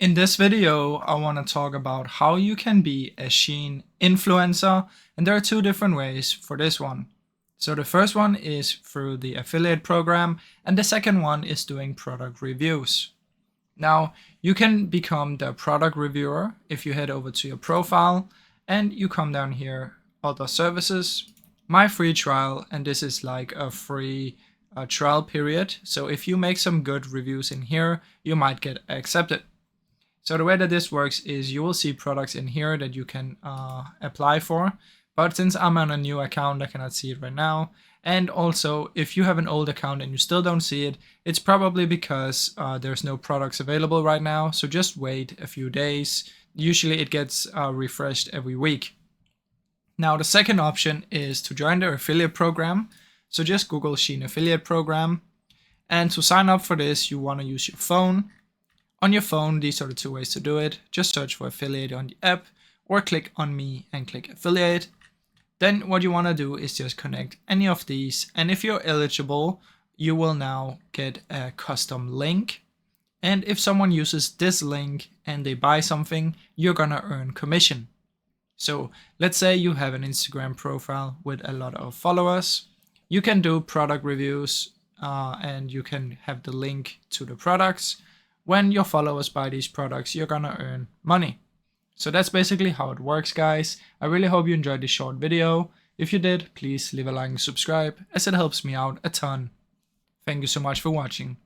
In this video, I want to talk about how you can be a Shein influencer, and there are two different ways for this one. So the first one is through the affiliate program, and the second one is doing product reviews. Now, you can become the product reviewer if you head over to your profile and you come down here, other services, my free trial, and this is like a free trial period. So if you make some good reviews in here, you might get accepted. So the way that this works is you will see products in here that you can apply for. But since I'm on a new account, I cannot see it right now. And also, if you have an old account and you still don't see it, it's probably because there's no products available right now. So just wait a few days. Usually it gets refreshed every week. Now, the second option is to join their affiliate program. So just Google Shein affiliate program. And to sign up for this, you want to use your phone. On your phone, these are the two ways to do it. Just search for affiliate on the app or click on me and click affiliate. Then what you want to do is just connect any of these. And if you're eligible, you will now get a custom link. And if someone uses this link and they buy something, you're going to earn commission. So let's say you have an Instagram profile with a lot of followers. You can do product reviews and you can have the link to the products. When your followers buy these products, you're gonna earn money. So that's basically how it works, guys. I really hope you enjoyed this short video. If you did, please leave a like and subscribe, as it helps me out a ton. Thank you so much for watching.